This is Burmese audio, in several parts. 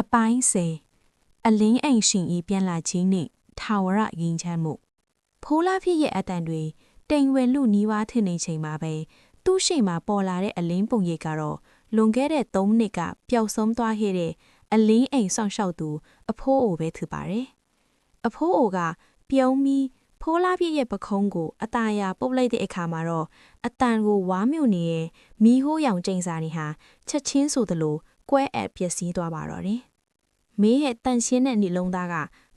အပိုင်း10အလင်းအိမ်ရှင်ဤပြန်လာခြင်းနှင့်ထာဝရငြိမ်းချမ်းမှုဖိုးလားဖြစ်ရဲ့အတန်တွေတိမ်ဝဲလူနီးဝါးထင်နေချိန်မှာပဲသူ့ရှိမှပေါ်လာတဲ့အလင်းပုံရိပ်ကတော့လွန်ခဲ့တဲ့3နှစ်ကပျောက်ဆုံးသွားခဲ့တဲ့အလင်းအိမ်ဆောင်ရှောက်သူအဖိုးအိုပဲဖြစ်ပါတယ်။အဖိုးအိုကပြုံးပြီးဖိုးလားဖြစ်ရဲ့ပခုံးကိုအตาရပုတ်လိုက်တဲ့အခါမှာတော့အတန်ကိုဝါမြုပ်နေရဲ့မီးဟိုးရောင်ကျိန်စာနေဟာချက်ချင်းဆိုသလိုကွဲအပ်ပျက်စီးသွားပါတော့တယ်။မင်းရဲ့တန်ရှင်းတဲ့နှလုံးသားက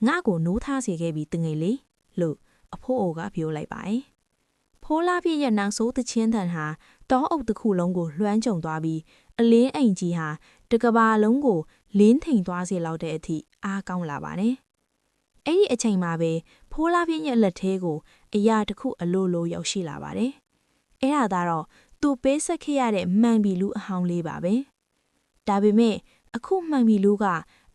ငါ့ကိုနိုးထားစေခဲ့ပြီးတငယ်လေးလို့အဖိုးအိုကပြောလိုက်ပါတယ်။ဖိုးလားပြည့်ရဲ့နောက်ဆိုးသချင်းတန်ဟာတောအုပ်တစ်ခုလုံးကိုလွှမ်းကြုံသွားပြီးအလင်းအိမ်ကြီးဟာတကဘာလုံးကိုလင်းထိန်သွားစေလောက်တဲ့အထိအားကောင်းလာပါတယ်။အဲ့ဒီအချိန်မှာပဲဖိုးလားပြည့်ရဲ့လက်ထဲကိုအရာတစ်ခုအလိုလိုရောက်ရှိလာပါတယ်။အဲ့ဒါကတော့သူ့ပေးဆက်ခဲ့ရတဲ့မှန်ဘီလူအဟောင်းလေးပါပဲ။ဒါပေမဲ့အခုမှန်ဘီလူက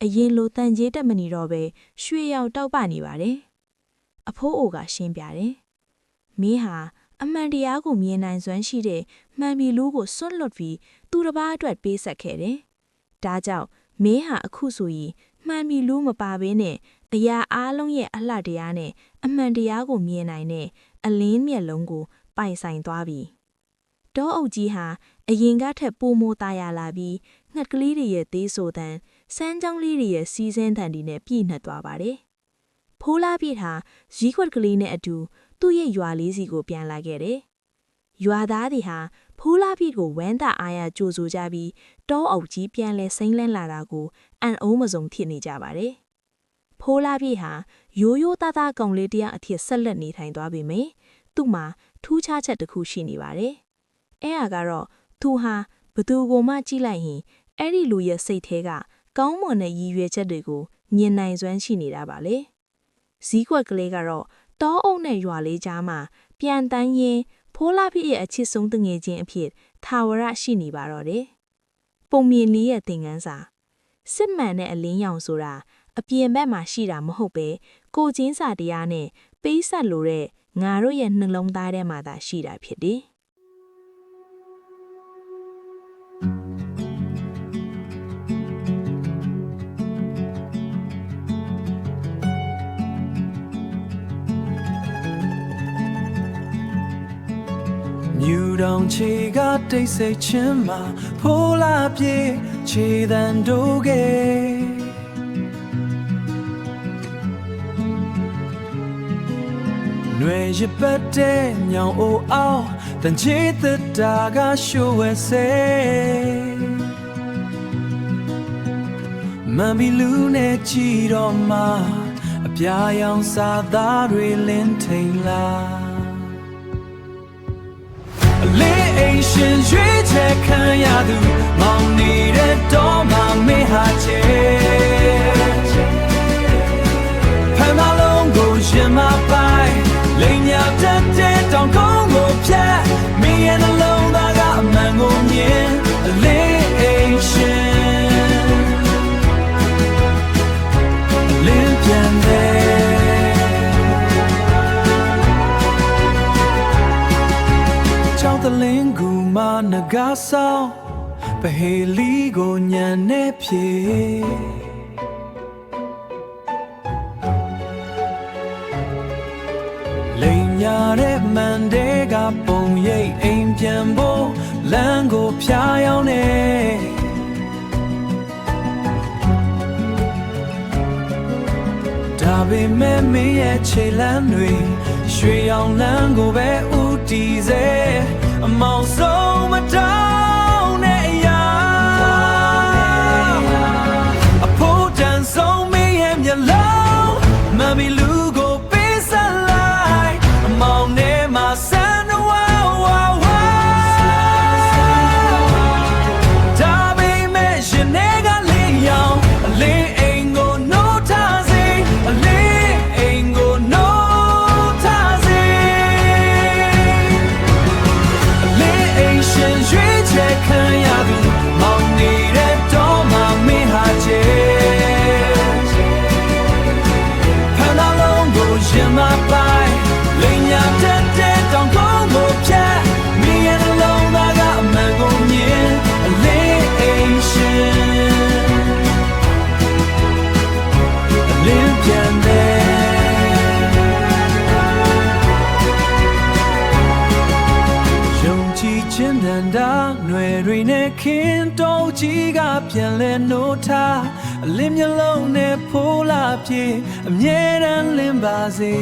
အရင်လိုတန်ကြေးတက်မနေတော့ပဲရွှေရောင်တောက်ပနေပါတယ်။အဖိုးအိုကရှင်းပြတယ်။မင်းဟာအမှန်တရားကိုမြင်နိုင်စွမ်းရှိတဲ့မှန်ဘီလူကိုစွန့်လွတ်ပြီးသူတစ်ပါးအတွက်ပေးဆက်ခဲ့တယ်။ဒါကြောင့်မင်းဟာအခုဆိုရင်မှန်ဘီလူမပါဘဲနဲ့အရာအားလုံးရဲ့အလှတရားနဲ့အမှန်တရားကိုမြင်နိုင်တဲ့အလင်းမျက်လုံးကိုပိုင်ဆိုင်သွားပြီ။တောအုပ်ကြီးဟာအရင်ကထက်ပိုမိုသားရလာပြီးငှက်ကလေးတွေရဲ့သေးဆိုတန်စမ်းကြောင်းလေးတွေရဲ့စီးစင်းတန်တွေနဲ့ပြည့်နှက်သွားပါတယ်။ဖိုးလားပြည့်ဟာရီးခွက်ကလေးနဲ့အတူသူ့ရဲ့ရွာလေးစီကိုပြန်လာခဲ့တယ်။ရွာသားတွေဟာဖိုးလားပြည့်ကိုဝမ်းသာအားရကြိုဆိုကြပြီးတောအုပ်ကြီးပြန်လဲစိမ့်လန်းလာတာကိုအံ့ဩမစုံဖြစ်နေကြပါတယ်။ဖိုးလားပြည့်ဟာရိုးရိုးသားသားကောင်လေးတရားအဖြစ်ဆက်လက်နေထိုင်သွားပေမယ့်သူ့မှာထူးခြားချက်တစ်ခုရှိနေပါတယ်။အဲဒါကတော့သူဟာဘသူကိုမှကြည့်လိုက်ရင်အဲ့ဒီလူရဲ့စိတ်ထဲကကောင်းမွန်တဲ့ရည်ရွယ်ချက်တွေကိုမြင်နိုင်စွမ်းရှိနေတာပါလေ။ဇီးခွက်ကလေးကတော့တောအုပ်နဲ့ရွာလေးကြားမှာပြန်တန်းရင်းဖိုးလားပြည့်ရဲ့အချစ်ဆုံးတငယ်ချင်းအဖြစ်ထာဝရရှိနေပါတော့တယ်။ပုံမြင်လေးရဲ့သင်ခန်းစာစစ်မှန်တဲ့အလင်းရောင်ဆိုတာအပြင်ဘက်မှာရှိတာမဟုတ်ပဲကိုချင်းစာတရားနဲ့ပေးဆက်လို့တဲ့ငါတို့ရဲ့နှလုံးသားထဲမှာသာရှိတာဖြစ်တယ်။ New down chiga they say chimma pola pie chi dan doge Nwe je pete nyang o ao dan chi the da ga show we say Mami lu ne chi do ma a pya yang sa da rui lin thing la Ancient streets can yadu Mong needed door Mong me hache Pamalong go shima pai Ling ya tete don't go go pia Me and alone I got a mango nien Ancient Limpian there The lingu ma nagasa Paheli go nyane pie Linya re mandega pong ye aim piambo Lango pia yao ne Dabi me me ye che lan nui Shui yao lango be uti ze I'm also my down ya I put and so me and your love Mommy Lugo peace and light I'm on near my son wow wow wow Dabi me shenega leon le ain't go no tazi le ain't go no tazi Ancient streets ຫນွေတွေနဲ့ခင်းတောကြီးကပြန်လဲနိုးထားအလင်းမျက်လုံးနဲ့ဖိုးလာပြေအမြဲတမ်းလင်းပါစေ